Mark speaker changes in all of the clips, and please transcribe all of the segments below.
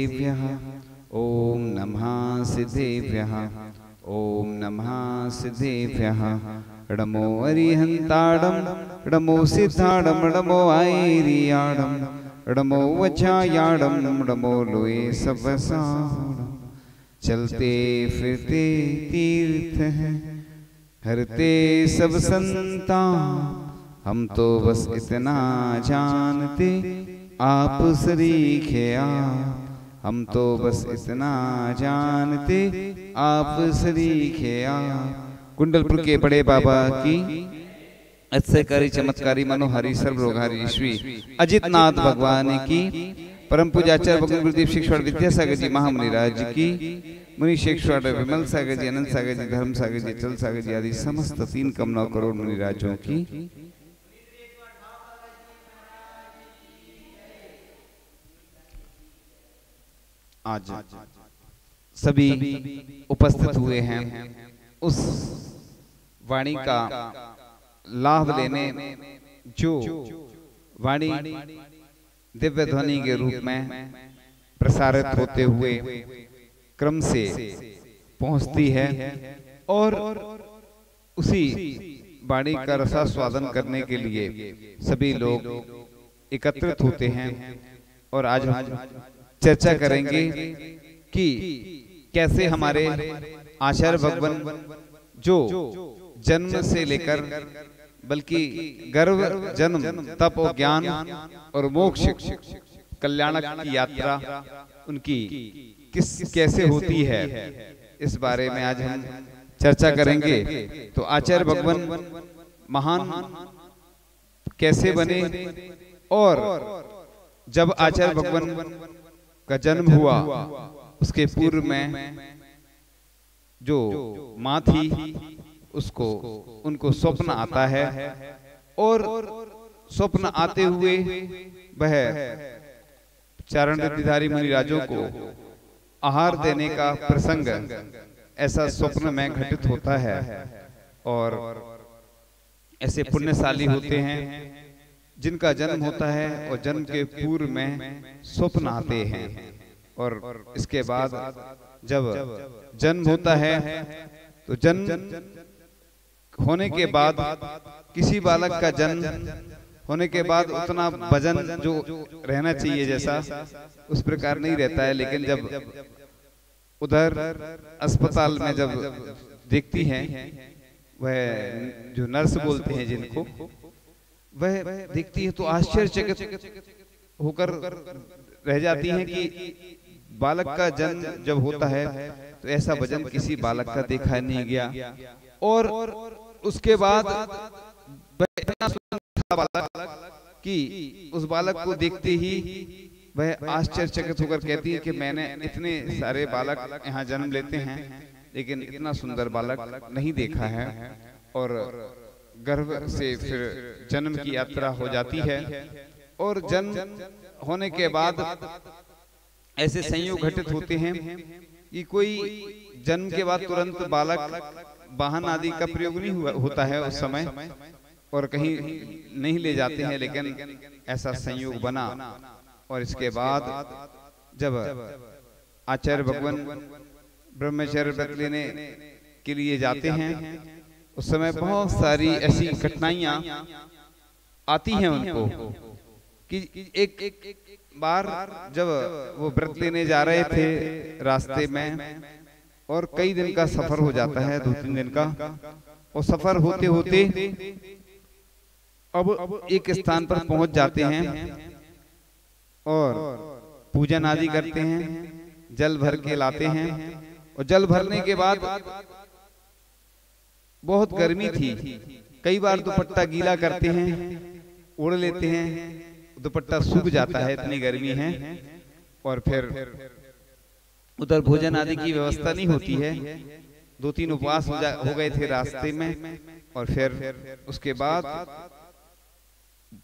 Speaker 1: सिद्धेभ्यः ओम नमः सिद्धेभ्यः ओम नमः सिद्धेभ्यः नमो अरिहंताडम नमो सिद्धाडम नमो आयरियाडम नमो वज्रायाडम नमो लोए सबसाडम। चलते फिरते तीर्थ हैं हरते सब संता, हम तो बस इतना जानते आप सरीखे आप, हम तो बस इतना जानते आप सरीखे आप। कुंडलपुर के बड़े बाबा की अत्यकारी चमत्कारी मनोहारी सर्वरोगहारी श्री अजितनाथ भगवान की परम पूजाचार्य भगवान गुरुदेव शेखर विद्यासागर जी महामुनिराज की, मुनि शेखर विमल सागर जी, अनंत सागर जी, धर्म सागर जी, चल सागर जी आदि समस्त 3 करोड़ करोड़ मुनिराजों की। आज सभी उपस्थित हुए हैं उस वाणी का लाभ लेने जो वाणी दिव्य ध्वनि के रूप में प्रसारित होते हुए क्रम से पहुंचती है और उसी वाणी का रसास्वादन करने के लिए सभी लोग एकत्रित होते हैं। और आज हम चर्चा करेंगे कि कैसे हमारे आचार्य भगवान जो जन्म से लेकर बल्कि गर्भ जन्म तप और ज्ञान और मोक्ष कल्याणक की यात्रा उनकी कैसे होती है, इस बारे में आज हम चर्चा करेंगे। तो आचार्य भगवान महान कैसे बने और जब आचार्य भगवान का जन्म हुआ उसके पूर्व में जो माँ थी उसको उनको स्वप्न आता है और स्वप्न आते हुए वह चारण रिद्धिधारी मुनिराजों को आहार देने का प्रसंग ऐसा स्वप्न में घटित होता है। और ऐसे पुण्यशाली होते हैं जिनका जन्म होता है और जन्म के पूर्व में स्वप्न आते हैं। और इसके बाद जब जन्म होता है तो जन्म होने के बाद किसी बालक का जन्म होने के बाद उतना वजन जो रहना चाहिए जैसा उस प्रकार नहीं रहता है, लेकिन जब उधर अस्पताल में जब देखती हैं वह जो नर्स बोलते हैं जिनको, वह देखती है तो आश्चर्यचकित होकर रह जाती हैं कि बालक का जन्म जब होता है तो ऐसा वजन किसी बालक का देखा नहीं गया। और उसके बाद वह इतना सुंदर था बालक कि उस बालक को देखते ही वह आश्चर्यचकित होकर कहती है कि मैंने इतने सारे बालक यहाँ जन्म लेते हैं लेकिन इतना सुंदर बालक नहीं देखा है। और गर्भ से फिर जन्म की यात्रा हो जाती है और जन्म होने के बाद ऐसे संयोग घटित होते हैं कि कोई जन्म के बाद तुरंत बालक वाहन आदि का प्रयोग नहीं होता है उस समय और कहीं नहीं ले जाते हैं, लेकिन ऐसा संयोग बना। और इसके बाद जब आचार्य भगवान ब्रह्मचर्य व्रत लेने के लिए जाते हैं उस समय बहुत सारी ऐसी कठिनाइयां आती हैं उनको कि एक बार जब वो व्रत लेने जा रहे थे रास्ते में और कई दिन का सफर हो जाता है, 2-3 दिन का, और सफर होते होते अब एक स्थान पर पहुंच जाते हैं और पूजन आदि करते हैं, जल भर के लाते हैं। और जल भरने के बाद बहुत गर्मी थी, कई बार दुपट्टा गीला करते हैं, ओढ़ लेते हैं, दुपट्टा सूख जाता है, इतनी गर्मी है। और फिर उधर भोजन आदि की व्यवस्था नहीं होती है, 2-3 उपवास हो गए थे रास्ते में। और फिर उसके बाद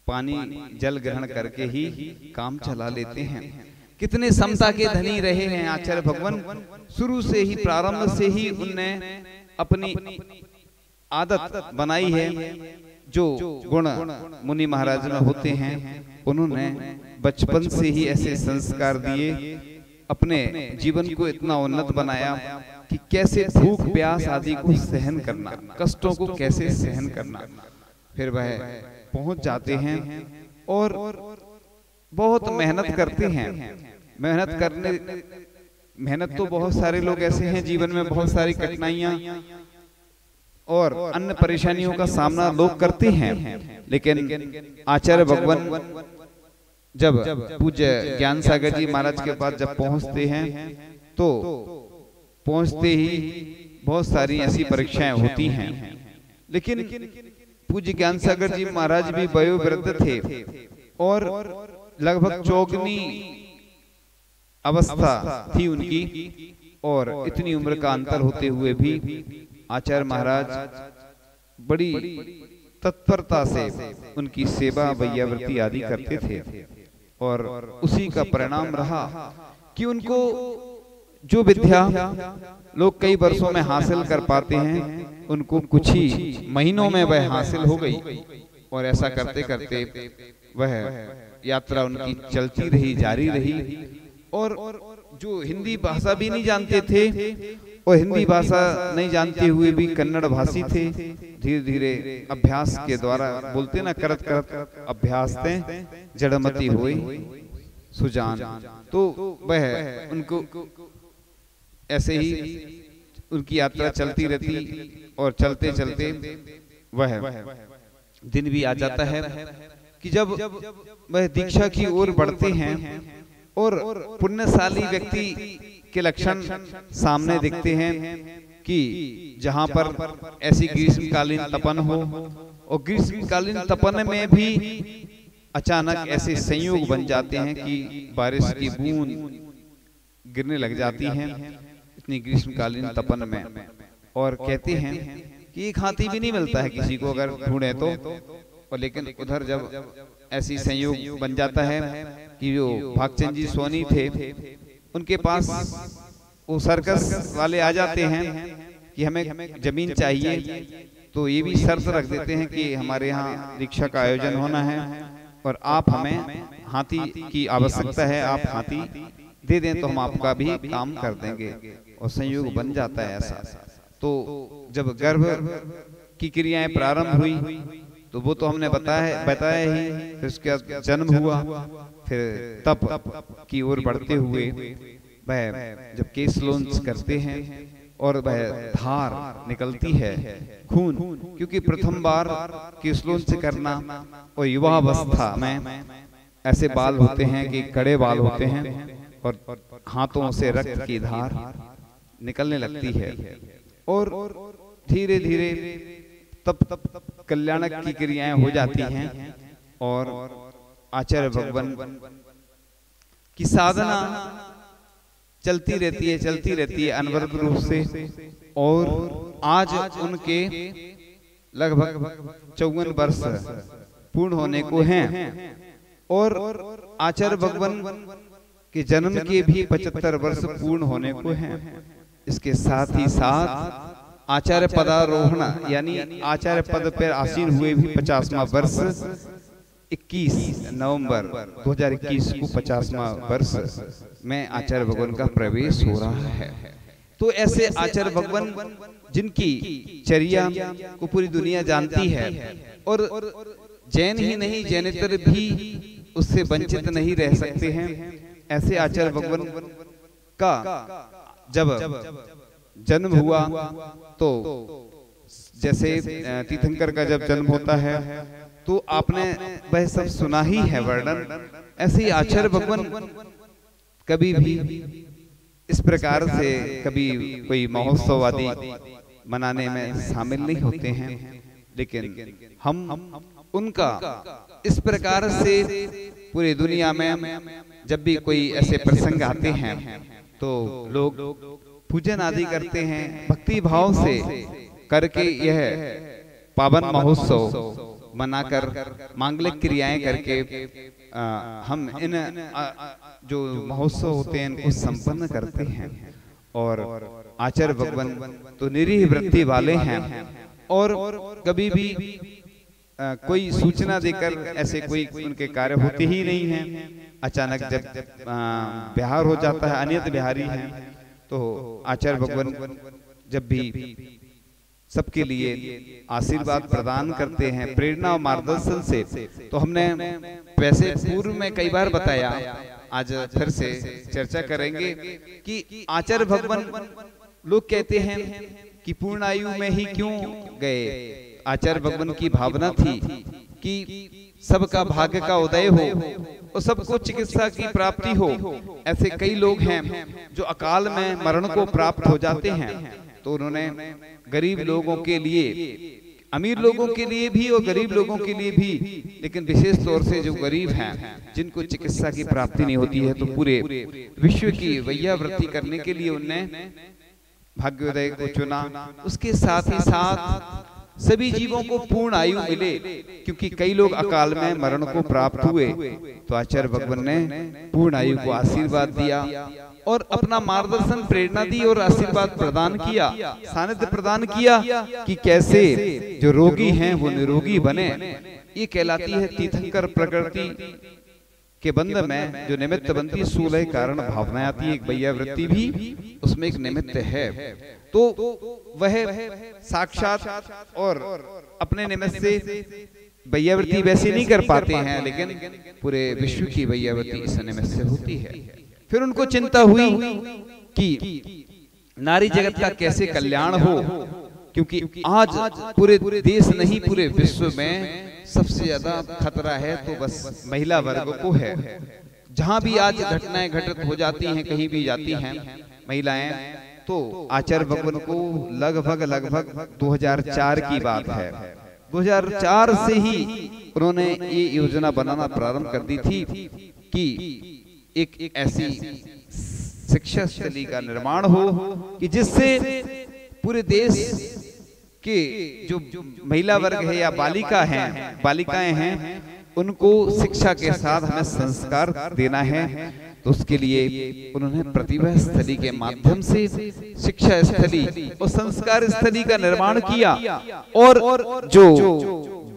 Speaker 1: पानी जल ग्रहण करके ही काम चला लेते हैं। कितने समता के धनी रहे हैं आचार्य भगवान, शुरू से ही प्रारंभ से ही उनने अपनी आदत बनाई है। जो गुण मुनि महाराज में होते हैं उन्होंने बचपन से ही ऐसे संस्कार दिए अपने जीवन को इतना उन्नत बनाया कि कैसे भूख प्यास आदि को सहन करना, कष्टों को कैसे सहन करना। फिर वह पहुंच जाते हैं और बहुत मेहनत करते हैं। मेहनत तो बहुत सारे लोग ऐसे हैं जीवन में बहुत सारी कठिनाइयां और अन्य परेशानियों का सामना लोग करते हैं, लेकिन आचार्य भगवान जब पूज्य ज्ञान सागर जी महाराज के पास जब पहुंचते हैं तो पहुंचते ही बहुत सारी ऐसी परीक्षाएं होती हैं, लेकिन पूज्य ज्ञान सागर जी महाराज भी वयोवृद्ध थे और लगभग चौगनी अवस्था थी उनकी, और इतनी उम्र का अंतर होते हुए भी आचार्य महाराज बड़ी तत्परता से उनकी सेवा वैयावृत्ति आदि करते थे। और उसी का परिणाम रहा कि उनको जो विद्या लोग कई वर्षों में हासिल कर पाते हैं, उनको कुछ ही महीनों में वह हासिल हो गई। और ऐसा करते करते वह यात्रा उनकी चलती रही, जारी रही। और जो हिंदी भाषा भी नहीं जानते थे और हिंदी भाषा नहीं जानते हुए भी कन्नड़ भाषी थे, धीरे धीरे अभ्यास के द्वारा बोलते ना, करत करत अभ्यास थे जड़मती हुई सुजान। तो वह उनको ऐसे ही उनकी यात्रा चलती रहती और चलते चलते वह दिन भी आ जाता है कि जब वह दीक्षा की ओर बढ़ते हैं और पुण्यशाली व्यक्ति के लक्षण सामने दिखते हैं कि जहां पर ऐसी ग्रीष्मकालीन तपन हो, और ग्रीष्मकालीन तपन में भी अचानक ऐसे संयोग बन जाते हैं कि बारिश की बूंद गिरने लग जाती हैं इतनी ग्रीष्मकालीन तपन में। और कहते हैं कि एक हाथी भी नहीं मिलता है किसी को अगर ढूंढे तो। और लेकिन उधर जब ऐसी संयोग बन जाता है कि जो भागचंद जी सोनी थे उनके पास वो सर्कस वाले आ जाते हैं कि हमें जमीन चाहिए, तो ये भी शर्त रख देते हैं कि हमारे यहाँ रिक्शा का आयोजन होना है और आप हमें हाथी की आवश्यकता है, आप हाथी दे दें तो हम आपका भी काम कर देंगे। और संयोग बन जाता है ऐसा। तो जब गर्भ की क्रियाएं प्रारंभ हुई तो वो तो हमने बताया ही, फिर उसके बाद जन्म हुआ, फिर तप की ओर बढ़ते हुए वह जब केस लॉन्च करते हैं और वह धार निकलती है खून, क्योंकि प्रथम बार केस लॉन्च करना और युवावस्था में ऐसे बाल होते हैं कि कड़े बाल होते हैं और हाथों से रक्त की धार निकलने लगती है। और धीरे धीरे तब कल्याणक की क्रियाएं हो जाती हैं और आचार्य भगवान की साधना चलती रहती है अनवरत रूप से। और आज उनके लगभग 54 वर्ष पूर्ण होने को हैं और आचार्य भगवान के जन्म के भी 75 वर्ष पूर्ण होने को हैं। इसके साथ ही साथ आचार्य पदारोहण यानी आचार्य पद पर आसीन हुए भी 50वां वर्ष 21 नवंबर 2021 को 50वां वर्ष में आचार्य भगवान का प्रवेश हो रहा है। तो ऐसे आचार्य भगवान जिनकी चर्या को पूरी दुनिया जानती है और जैन ही नहीं जैनेतर भी उससे वंचित नहीं रह सकते हैं, ऐसे आचार्य भगवान का जब जन्म हुआ तो जैसे तीर्थंकर का जब जन्म होता है तो आपने वह सब सुना ही है वर्णन। ऐसे ही आचार्य भगवान कभी भी इस प्रकार से कभी कोई महोत्सव आदि मनाने में शामिल नहीं होते हैं, लेकिन हम उनका इस प्रकार से पूरी दुनिया में जब भी कोई ऐसे प्रसंग आते हैं तो लोग पूजन आदि करते हैं, भक्ति भाव से करके यह पावन महोत्सव मनाकर मांगलिक क्रियाएं करके हम इन जो महोत्सव होते हैं इनको संपन्न करते हैं। और आचार्य भगवान तो निरीह वृत्ति वाले हैं और कभी भी कोई सूचना देकर ऐसे कोई उनके कार्य होते ही नहीं हैं। अचानक जब बिहार हो जाता है, अनियत बिहारी हैं, तो आचार्य भगवान जब भी सबके लिए आशीर्वाद प्रदान करते हैं प्रेरणा और मार्गदर्शन से। तो हमने वैसे पूर्व में कई बार बताया, आज फिर से चर्चा करेंगे कि आचार्य भगवान, लोग कहते हैं कि पूर्ण आयु में ही क्यों गए। आचार्य भगवान की भावना थी कि सबका भाग्य का उदय हो और सबको चिकित्सा की प्राप्ति हो। ऐसे कई लोग हैं जो अकाल में मरण को प्राप्त हो जाते हैं, तो उन्होंने गरीब लोगों के लिए, अमीर लोगों के लिए भी और गरीब लोगों के लिए भी, लेकिन विशेष तौर से जो गरीब हैं जिनको चिकित्सा की प्राप्ति नहीं होती है, तो पूरे विश्व की वैयावृत्ति करने के लिए उनने भाग्योदय को चुना। उसके साथ ही साथ सभी जीवों को पूर्ण आयु मिले, क्योंकि कई लोग अकाल में मरण को प्राप्त हुए, तो आचार्य भगवान ने पूर्ण आयु को आशीर्वाद दिया और अपना मार्गदर्शन प्रेरणा दी और आशीर्वाद प्रदान किया, सानिध्य प्रदान किया कि कैसे जो रोगी हैं वो निरोगी बने। ये कहलाती है तीर्थंकर प्रकृति के बंध में जो निमित्त बनती, सूलह कारण भावनाएं आती है। एक वैयावृत्ति भी उसमें एक निमित्त है, तो वह साक्षात और अपने निमित्त से वैयावृत्ति वैसे नहीं कर पाते हैं, लेकिन पूरे विश्व की वैयावृत्ति इस निमित्त से होती है। फिर उनको चिंता हुई कि नारी जगत का कैसे कल्याण हो, क्योंकि आज पूरे देश नहीं पूरे विश्व में सबसे ज्यादा खतरा है तो बस महिला वर्ग को है। जहां भी आज घटनाएं घटित हो जाती हैं, कहीं भी जाती हैं महिलाएं, तो आचार्य भगवान को लगभग 2004 की बात है, 2004 से ही उन्होंने ये योजना बनाना प्रारंभ कर दी थी कि एक ऐसी शिक्षा स्थली का निर्माण हो कि जिससे पूरे देश के जो महिला वर्ग है या बालिकाएं हैं, उनको शिक्षा के साथ हमें संस्कार देना है। तो उसके लिए उन्होंने प्रतिभा स्थली के माध्यम से शिक्षा स्थली और संस्कार स्थली का निर्माण किया। और जो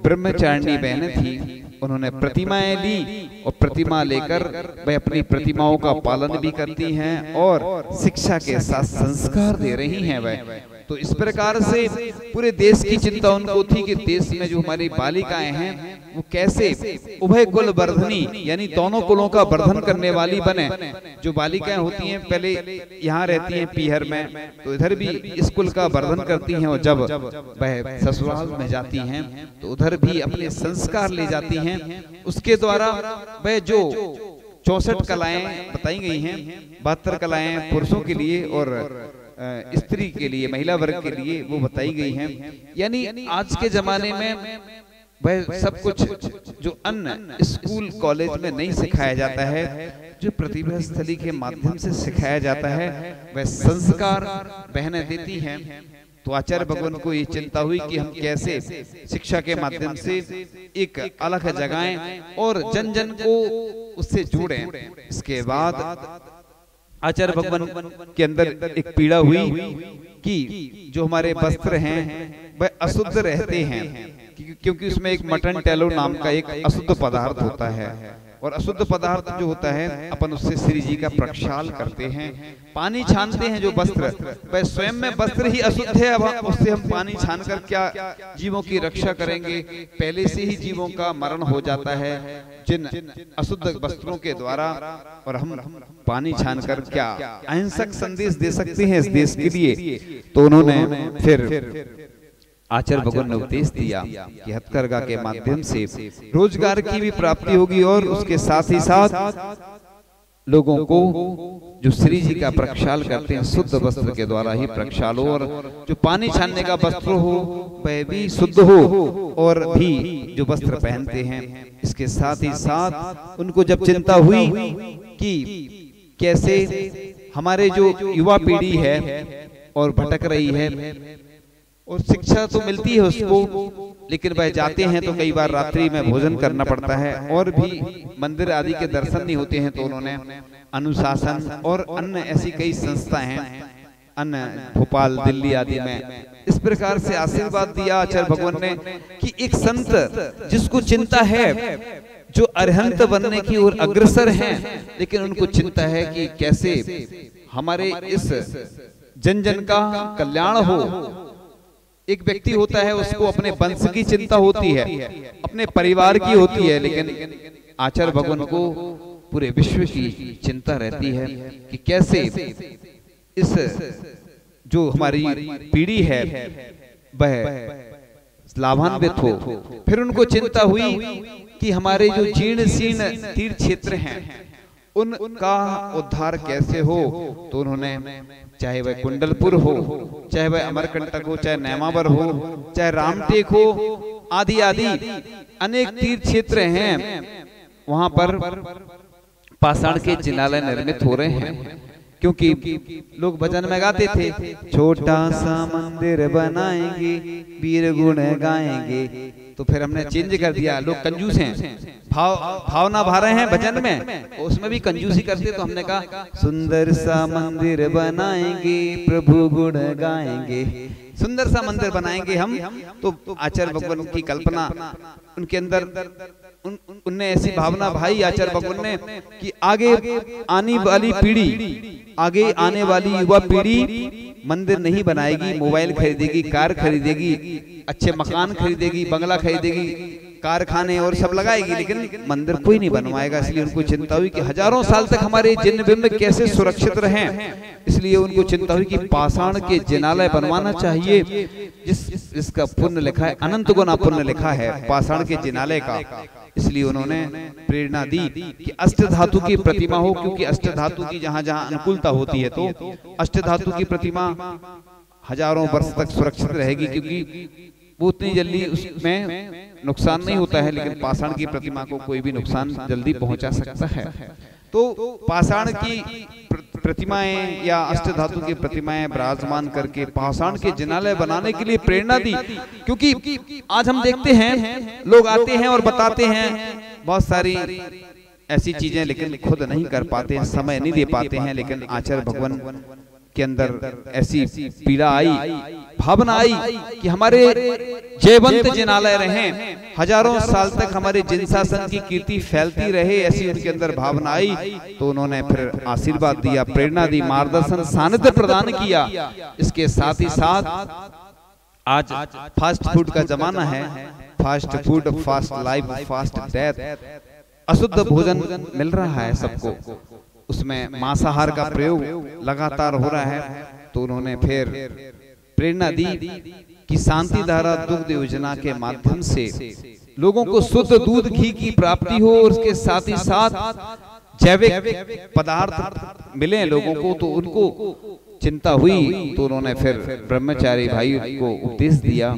Speaker 1: ब्रह्मचारिणी बहनें थी, उन्होंने प्रतिमाएं ली और प्रतिमा लेकर वह अपनी प्रतिमाओं का पालन भी करती हैं और शिक्षा के साथ संस्कार दे रही हैं वह। तो इस प्रकार से पूरे देश की चिंता उनको थी कि देश में जो हमारी बालिकाएं हैं वो कैसे उभय कुल वर्धनी, यानी दोनों कुलों का वर्धन करने वाली बने। जो बालिकाएं होती हैं पहले यहाँ रहती हैं पीहर में, तो इधर भी इस कुल का वर्धन करती हैं, और जब वह ससुराल में जाती हैं तो उधर भी अपने संस्कार ले जाती हैं। उसके द्वारा वह जो 64 कलाएं बताई गई हैं, 72 कलाएं पुरुषों के लिए और स्त्री के लिए, महिला वर्ग के लिए वो बताई गई हैं। यानी आज के जमाने में वह सब कुछ जो अन्य स्कूल कॉलेज में नहीं सिखाया जाता है, जो प्रतिभा स्थली के माध्यम से सिखाया जाता है, वह संस्कार बहनें देती हैं। तो आचार्य भगवान को ये चिंता हुई कि हम कैसे शिक्षा के माध्यम से एक अलग जगाएं और जन जन को उससे जोड़ें। इसके बाद आचार्य भगवान के अंदर एक पीड़ा हुई कि जो हमारे वस्त्र हैं वह अशुद्ध रहते हैं, क्योंकि उसमें एक मटन टेलो नाम का एक अशुद्ध पदार्थ होता है, और अशुद्ध पदार्थ जो होता है अपन उससे श्री जी का प्रक्षाल करते हैं, पानी छानते हैं। जो वस्त्र, वह स्वयं में वस्त्र ही अशुद्ध है, अब उससे हम पानी छानकर क्या जीवों की रक्षा करेंगे। पहले से ही जीवों का मरण हो जाता है जिन अशुद्ध वस्त्रों के द्वारा, और हम पानी छानकर क्या अहिंसक संदेश दे सकते हैं इस देश के लिए। तो उन्होंने फिर आचार्य भगवान ने उपदेश दिया कि हथकरघा के माध्यम से रोजगार की भी प्राप्ति होगी, और उसके साथ ही साथ लोगों को जो श्री जी का प्रक्षाल करते हैं शुद्ध वस्त्र के द्वारा ही प्रक्षाल हो, और जो पानी छानने का वस्त्र हो वह भी शुद्ध हो, और भी जो वस्त्र पहनते हैं। इसके साथ ही साथ उनको जब चिंता हुई कि कैसे हमारे जो युवा पीढ़ी है और भटक रही है, और शिक्षा तो मिलती है उसको, लेकिन वह जाते हैं तो कई बार रात्रि में भोजन करना पड़ता है, और भी मंदिर आदि के दर्शन नहीं होते हैं। तो उन्होंने अनुशासन और अन्य ऐसी कई संस्थाएं हैं, अन्य भोपाल दिल्ली आदि में, इस प्रकार से आशीर्वाद दिया आचार्य भगवान ने कि एक संत जिसको चिंता है जो अरहंत बनने की ओर अग्रसर हैं, लेकिन उनको चिंता है कि कैसे हमारे इस जन जन का कल्याण हो। एक व्यक्ति होता है, उसको अपने वंश की चिंता होती है, अपने परिवार की होती है, लेकिन आचार्य भगवान को पूरे विश्व की चिंता रहती है कि कैसे इस जो हमारी पीढ़ी है वह लाभान्वित हो। फिर उनको चिंता हुई कि हमारे जो जीर्ण शीर्ण तीर्थ क्षेत्र हैं उनका उद्धार कैसे हो। तो उन्होंने, चाहे वह कुंडलपुर हो, चाहे वह अमरकंटक हो, चाहे नैमावर हो, चाहे रामटेक हो, आदि आदि अनेक तीर्थ क्षेत्र हैं, वहां पर पाषाण के जिनालय निर्मित हो रहे हैं। क्योंकि लोग भजन में गाते थे, छोटा सा मंदिर बनाएंगे, वीर गुण गाएंगे। तो फिर हमने चेंज कर दिया, लोग कंजूस हैं, भावना भा रहे हैं भजन में, उसमें भी कंजूसी करते। तो हमने कहा सुंदर सा मंदिर बनाएंगे, प्रभु गुण गाएंगे, सुंदर सा मंदिर बनाएंगे हम। तो आचार्य भगवान की कल्पना उनके अंदर उनने ऐसी भावना भाई आचार्य भगवान ने कि आगे आने वाली पीढ़ी, आगे आने वाली युवा पीढ़ी मंदिर नहीं बनाएगी, मोबाइल खरीदेगी, कार खरीदेगी, अच्छे मकान खरीदेगी, बंगला खरीदेगी, कारखाने और सब लगाएगी, लेकिन मंदिर कोई नहीं बनवाएगा। इसलिए उनको चिंता हुई कि हजारों साल तक हमारे जिन बिंब कैसे सुरक्षित रहें। इसलिए उनको चिंता हुई कि पाषाण के जिनालय बनवाना चाहिए, जिसका पुण्य लिखा है, अनंत गुना पुण्य लिखा है पाषाण के जिनालय का। इसलिए उन्होंने प्रेरणा दी कि अष्ट धातु की प्रतिमा हो, क्योंकि अष्ट धातु की जहां जहां अनुकूलता होती है तो अष्ट धातु की प्रतिमा हजारों वर्ष तक सुरक्षित रहेगी, क्योंकि वो उतनी जल्दी उसमें नुकसान नहीं होता है। लेकिन पाषाण की प्रतिमा को कोई भी नुकसान जल्दी पहुंचा सकता है। तो पाषाण की प्रतिमाएं या अष्ट धातु की प्रतिमाएं विराजमान करके पाषाण के जिनालय बनाने के लिए प्रेरणा दी। क्योंकि आज हम देखते हैं लोग आते हैं और बताते हैं बहुत सारी ऐसी चीजें, लेकिन खुद नहीं कर पाते हैं, समय नहीं दे पाते हैं। लेकिन आचार्य भगवान के अंदर ऐसी पीड़ा आई, भावना आई कि हमारे जयवंत जिनालय रहें, हजारों साल तक हमारे जिन शासन की कीर्ति फैलती रहे, ऐसी उनके अंदर भावना आई। तो उन्होंने फिर आशीर्वाद दिया, प्रेरणा दी, मार्गदर्शन सानिध्य प्रदान किया। इसके साथ ही साथ आज फास्ट फूड का जमाना है, fast food, fast life, fast death, अशुद्ध भोजन मिल रहा है सबको, उसमें मांसाहार का प्रयोग लगातार हो रहा है। तो उन्होंने फिर प्रेरणा दी कि शांति धारा दुग्ध योजना के माध्यम से लोगों को शुद्ध दूध घी की प्राप्ति हो, और उसके साथ ही साथ जैविक पदार्थ मिले लोगों को। तो उनको चिंता हुई, तो उन्होंने फिर ब्रह्मचारी भाई को उपदेश दिया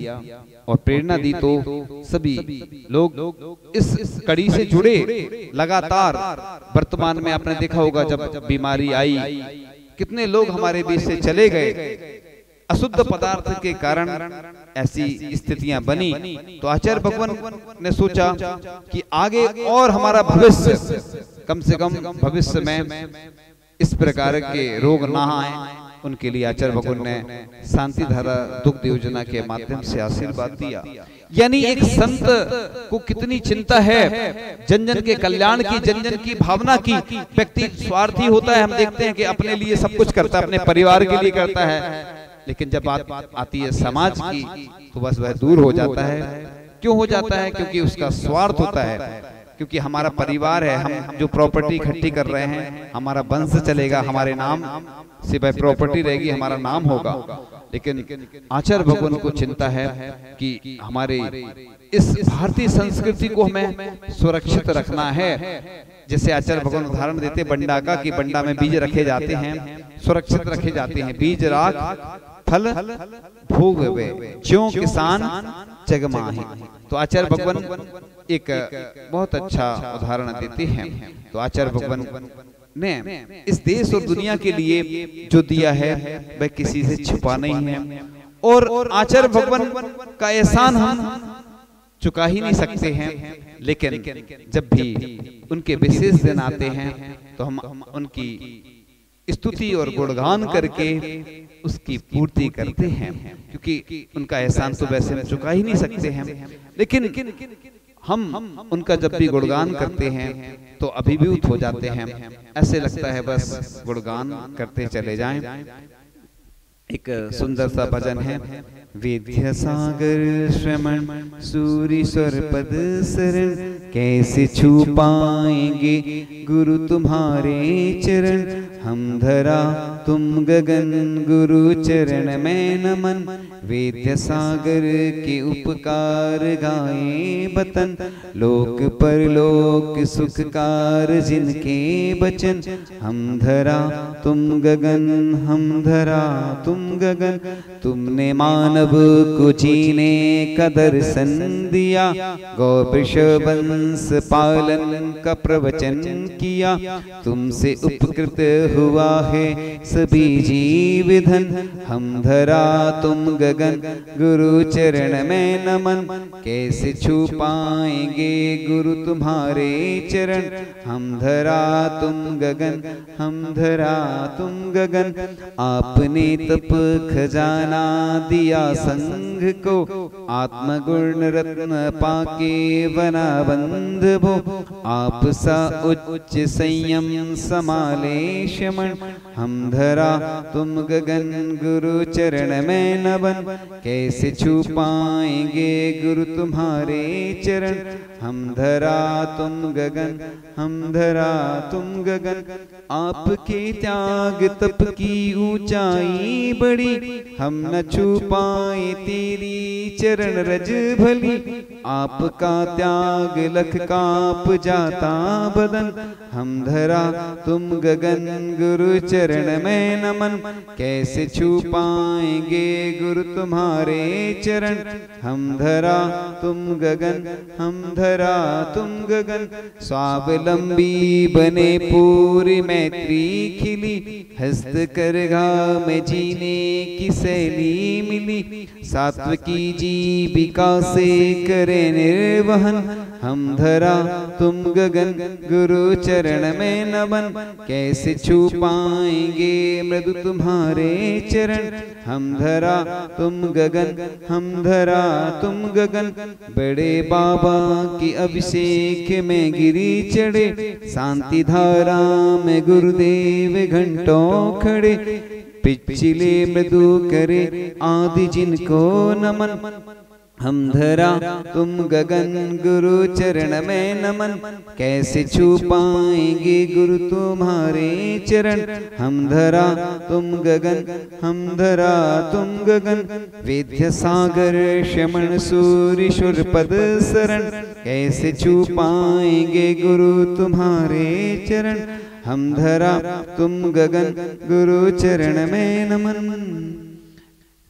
Speaker 1: और प्रेरणा दी। तो सभी लोग इस कड़ी से जुड़े लगातार। वर्तमान में आपने देखा होगा जब बीमारी आई, कितने लोग हमारे बीच से चले गए, अशुद्ध पदार्थ के कारण ऐसी स्थितियां बनी। तो आचार्य भगवान ने सोचा कि आगे और हमारा भविष्य, कम से कम भविष्य में इस प्रकार के रोग ना आए, उनके लिए आचार्य भगवान ने शांति धारा दुग्ध योजना के माध्यम से आशीर्वाद दिया। यानी एक संत को कितनी चिंता है जन जन के कल्याण की, जन जन की भावना की। व्यक्ति स्वार्थी होता है, हम देखते हैं कि अपने लिए सब कुछ करता है, अपने परिवार के लिए करता है, लेकिन जब बात आती है समाज की तो बस वह दूर हो जाता है। क्यों हो जाता है? क्योंकि उसका स्वार्थ होता है। क्योंकि हमारा परिवार है, हम जो प्रॉपर्टी इकट्ठी कर रहे हैं, हमारा वंश चलेगा, हमारे नाम से वह प्रॉपर्टी रहेगी, हमारा नाम होगा। लेकिन आचार्य भगवान को चिंता है कि हमारे इस भारतीय संस्कृति को हमें सुरक्षित रखना है। जैसे आचार्य भगवान उदाहरण देते बंडा का, कि बंडा में बीज रखे जाते हैं, सुरक्षित रखे जाते हैं। बीज राख फल भोग वे, ज्यों किसान जगमाहि। तो आचार्य भगवान एक बहुत अच्छा उदाहरण देते हैं। तो आचार्य भगवान ने इस देश और दुनिया के लिए जो दिया है वह किसी से छुपा नहीं है, और आचार्य भगवान का एहसान हम चुका ही नहीं सकते हैं। लेकिन जब भी उनके विशेष दिन आते हैं तो हम उनकी स्तुति और गुणगान करके उसकी पूर्ति करते हैं, क्योंकि उनका एहसान तो वैसे हम चुका ही नहीं सकते हैं। लेकिन हम उनका जब भी गुणगान करते हैं तो अभिभूत हो जाते हैं, ऐसे लगता है बस गुणगान करते चले जाएं। एक सुंदर सा भजन है, विद्या सागर श्रमण सूरी स्वर पद शरण, कैसे छू पाएंगे गुरु तुम्हारे चरण, हम धरा तुम गगन गुरु चरण में नमन, वेद्य सागर के उपकार गाए बतन, लोक परलोक सुखकार जिनके बचन, हम धरा तुम गगन हम धरा तुम गगन, तुमने मानव को जीने का दर्शन दिया, गौ वृषभ वंश पालन का प्रवचन किया, तुमसे उपकृत हुआ है सभी जीव धन, हम धरा तुम गगन गुरु चरण में नमन, कैसे छू पाएंगे गुरु तुम्हारे चरण, हम धरा तुम गगन हम धरा तुम गगन, आपने तप खजाना दिया संघ को, आत्मगुण रत्न पाके बना बंध भो, आप सा उच्च संयम समाले शमन, हम धरा तुम गगन गुरु चरण में नमन, कैसे छू पाएंगे गुरु तुम्हारे चरण, हम धरा तुम गगन हम धरा तुम गगन, आपके त्याग तप की ऊंचाई बड़ी, हम न छू पाए तेरी चरण रज भली, आपका त्याग लख काप जाता बदन, हम धरा तुम गगन गुरु चरण में नमन, कैसे छू पाएंगे गुरु तुम्हारे चरण, हम धरा तुम गगन हम धरा तुम गगन, स्वावलंबी बने पूरी मैत्री खिली, हस्त करघा में जीने की शैली मिली, सात्विकी जीविका से करे निर्वहन, हम धरा तुम गगन गुरु चरण में नमन, कैसे छू पाएंगे मृदु तुम्हारे चरण, हम धरा तुम गगन हम धरा तुम गगन, बड़े बाबा की अभिषेक में गिरी चढ़े, शांति धारा में गुरुदेव घंटों खड़े, पिछले मृदु करे आदि जिनको नमन, हम धरा तुम गगन गुरु चरण में नमन, कैसे छू पाएंगे गुरु तुम्हारे चरण, हम धरा तुम गगन हम धरा तुम गगन, वेद्य सागर श्रमण सूरीश्वर पद शरण, कैसे छू पाएंगे गुरु तुम्हारे चरण, हम धरा तुम गगन गुरु चरण में नमन।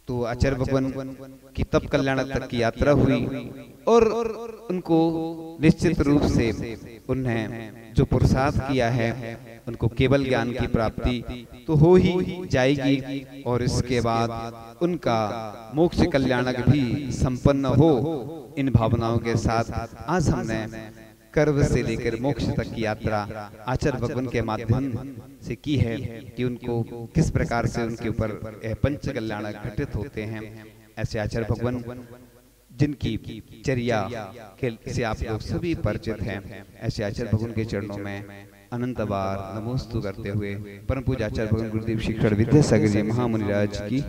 Speaker 1: तो आचार्य भगवान की तप कल्याण तक की यात्रा हुई और उनको निश्चित रूप से उन्हें जो पुरुषार्थ किया है उनको केवल ज्ञान की प्राप्ति तो हो ही जाएगी और इसके बाद उनका मोक्ष कल्याणक भी संपन्न हो। इन भावनाओं के साथ आज हमने कर्म से लेकर मोक्ष तक की यात्रा आचार्य भगवान के माध्यम से की है कि उनको किस प्रकार से उनके ऊपर पंच कल्याण घटित होते हैं। ऐसे आचार्य भगवान जिनकी चर्या से आप लोग सभी परिचित हैं, ऐसे आचार्य भगवान के चरणों में अनंत बार नमोस्तु करते हुए परम पूज्य आचार्य भगवान गुरुदेव शिक्षण विद्यासागर जी महामुनिराज की